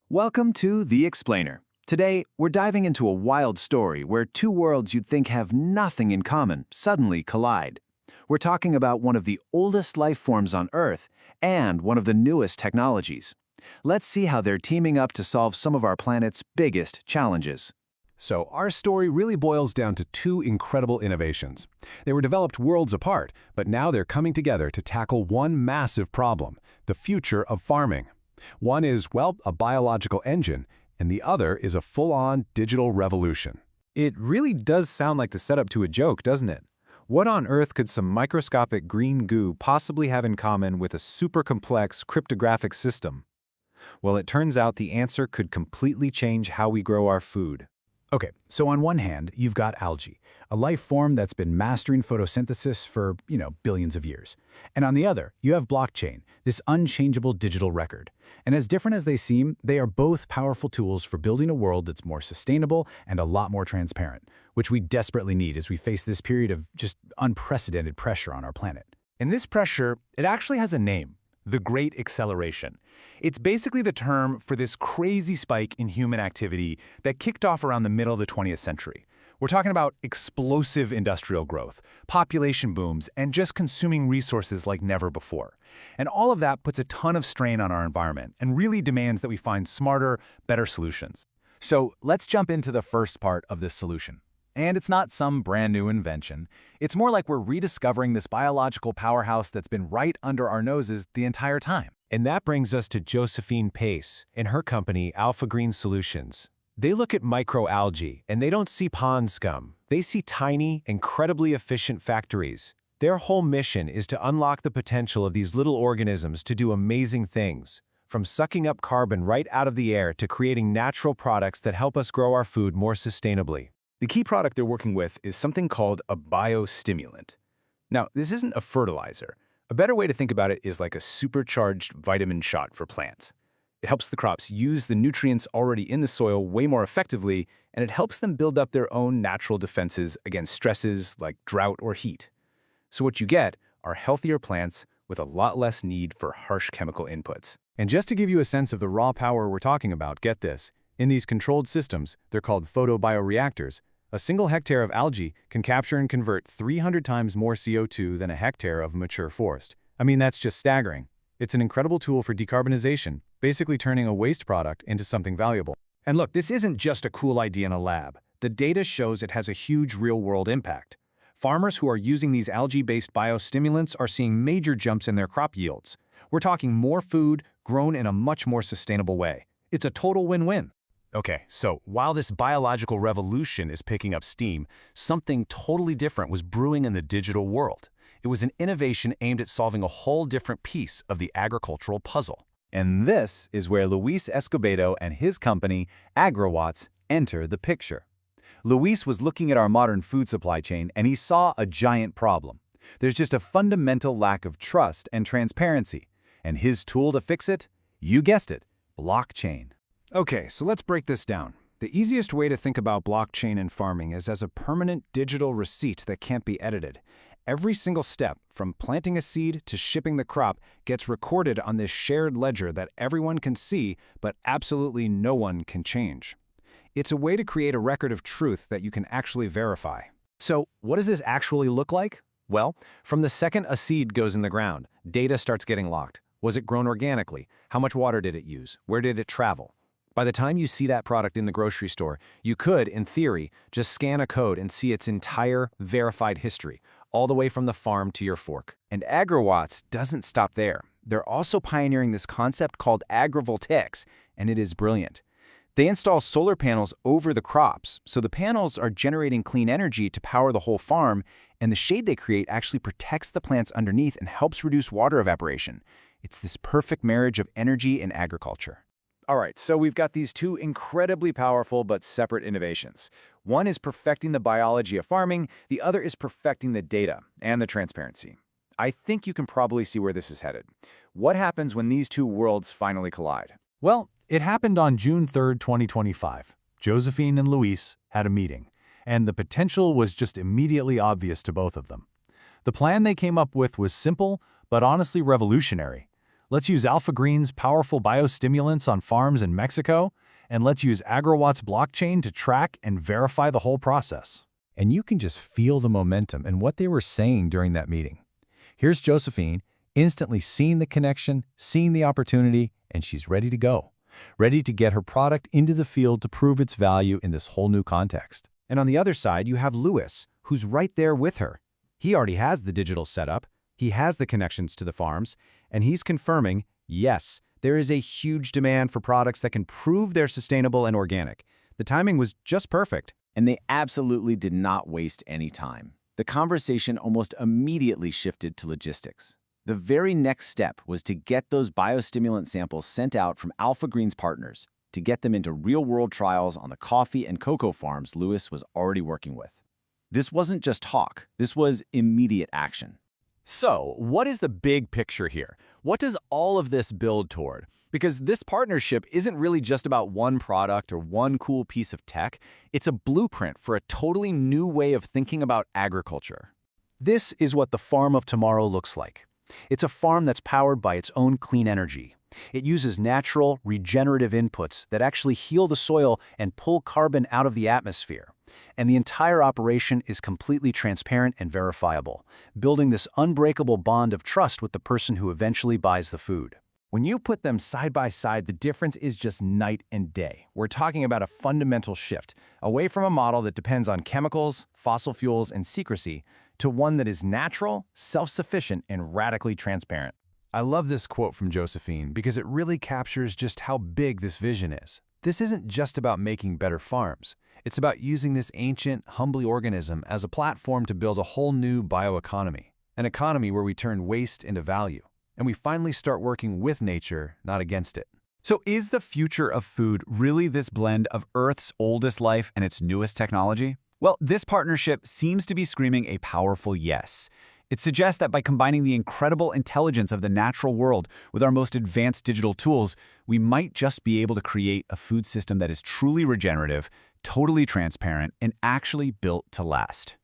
Welcome to The Explainer. Today, we're diving into a wild story where two worlds you'd think have nothing in common suddenly collide. We're talking about one of the oldest life forms on Earth and one of the newest technologies. Let's see how they're teaming up to solve some of our planet's biggest challenges. So our story really boils down to two incredible innovations. They were developed worlds apart, but now they're coming together to tackle one massive problem, the future of farming. One is, well, a biological engine, and the other is a full-on digital revolution. It really does sound like the setup to a joke, doesn't it? What on earth could some microscopic green goo possibly have in common with a super complex cryptographic system? Well, it turns out the answer could completely change how we grow our food. Okay, so on one hand, you've got algae, a life form that's been mastering photosynthesis for, billions of years. And on the other, you have blockchain, this unchangeable digital record. And as different as they seem, they are both powerful tools for building a world that's more sustainable and a lot more transparent, which we desperately need as we face this period of just unprecedented pressure on our planet. And this pressure, it actually has a name: the Great Acceleration. It's basically the term for this crazy spike in human activity that kicked off around the middle of the 20th century. We're talking about explosive industrial growth, population booms, and just consuming resources like never before. And all of that puts a ton of strain on our environment and really demands that we find smarter, better solutions. So let's jump into the first part of this solution. And it's not some brand new invention. It's more like we're rediscovering this biological powerhouse that's been right under our noses the entire time. And that brings us to Josephine Pace and her company, Alpha Green Solutions. They look at microalgae, and they don't see pond scum. They see tiny, incredibly efficient factories. Their whole mission is to unlock the potential of these little organisms to do amazing things, from sucking up carbon right out of the air to creating natural products that help us grow our food more sustainably. The key product they're working with is something called a biostimulant. Now, this isn't a fertilizer. A better way to think about it is like a supercharged vitamin shot for plants. It helps the crops use the nutrients already in the soil way more effectively, and it helps them build up their own natural defenses against stresses like drought or heat. So what you get are healthier plants with a lot less need for harsh chemical inputs. And just to give you a sense of the raw power we're talking about, get this. In these controlled systems, they're called photobioreactors, a single hectare of algae can capture and convert 300 times more CO2 than a hectare of mature forest. I mean, that's just staggering. It's an incredible tool for decarbonization, basically turning a waste product into something valuable. And look, this isn't just a cool idea in a lab. The data shows it has a huge real-world impact. Farmers who are using these algae-based biostimulants are seeing major jumps in their crop yields. We're talking more food grown in a much more sustainable way. It's a total win-win. Okay, so while this biological revolution is picking up steam, something totally different was brewing in the digital world. It was an innovation aimed at solving a whole different piece of the agricultural puzzle. And this is where Luis Escobedo and his company, AgroWatts, enter the picture. Luis was looking at our modern food supply chain and he saw a giant problem. There's just a fundamental lack of trust and transparency. And his tool to fix it? You guessed it, blockchain. Okay, so let's break this down. The easiest way to think about blockchain in farming is as a permanent digital receipt that can't be edited. Every single step, from planting a seed to shipping the crop, gets recorded on this shared ledger that everyone can see, but absolutely no one can change. It's a way to create a record of truth that you can actually verify. So, what does this actually look like? Well, from the second a seed goes in the ground, data starts getting locked. Was it grown organically? How much water did it use? Where did it travel? By the time you see that product in the grocery store, you could, in theory, just scan a code and see its entire verified history, all the way from the farm to your fork. And AgroWatts doesn't stop there. They're also pioneering this concept called agrivoltaics, and it is brilliant. They install solar panels over the crops, so the panels are generating clean energy to power the whole farm, and the shade they create actually protects the plants underneath and helps reduce water evaporation. It's this perfect marriage of energy and agriculture. All right, so we've got these two incredibly powerful but separate innovations. One is perfecting the biology of farming, the other is perfecting the data and the transparency. I think you can probably see where this is headed. What happens when these two worlds finally collide? Well, it happened on June 3rd, 2025. Josephine and Luis had a meeting, and the potential was just immediately obvious to both of them. The plan they came up with was simple, but honestly revolutionary. Let's use Alpha Green's powerful biostimulants on farms in Mexico, and let's use Agrowatt's blockchain to track and verify the whole process. And you can just feel the momentum and what they were saying during that meeting. Here's Josephine, instantly seeing the connection, seeing the opportunity, and she's ready to go. Ready to get her product into the field to prove its value in this whole new context. And on the other side, you have Lewis, who's right there with her. He already has the digital setup, he has the connections to the farms, and he's confirming, yes, there is a huge demand for products that can prove they're sustainable and organic. The timing was just perfect. And they absolutely did not waste any time. The conversation almost immediately shifted to logistics. The very next step was to get those biostimulant samples sent out from Alpha Green's partners to get them into real-world trials on the coffee and cocoa farms Lewis was already working with. This wasn't just talk, this was immediate action. So, what is the big picture here? What does all of this build toward? Because this partnership isn't really just about one product or one cool piece of tech. It's a blueprint for a totally new way of thinking about agriculture. This is what the farm of tomorrow looks like. It's a farm that's powered by its own clean energy. It uses natural, regenerative inputs that actually heal the soil and pull carbon out of the atmosphere. And the entire operation is completely transparent and verifiable, building this unbreakable bond of trust with the person who eventually buys the food. When you put them side by side, the difference is just night and day. We're talking about a fundamental shift, away from a model that depends on chemicals, fossil fuels, and secrecy, to one that is natural, self-sufficient, and radically transparent. I love this quote from Josephine because it really captures just how big this vision is. This isn't just about making better farms. It's about using this ancient, humbly organism as a platform to build a whole new bioeconomy, an economy where we turn waste into value. And we finally start working with nature, not against it. So is the future of food really this blend of Earth's oldest life and its newest technology? Well, this partnership seems to be screaming a powerful yes. It suggests that by combining the incredible intelligence of the natural world with our most advanced digital tools, we might just be able to create a food system that is truly regenerative, totally transparent, and actually built to last.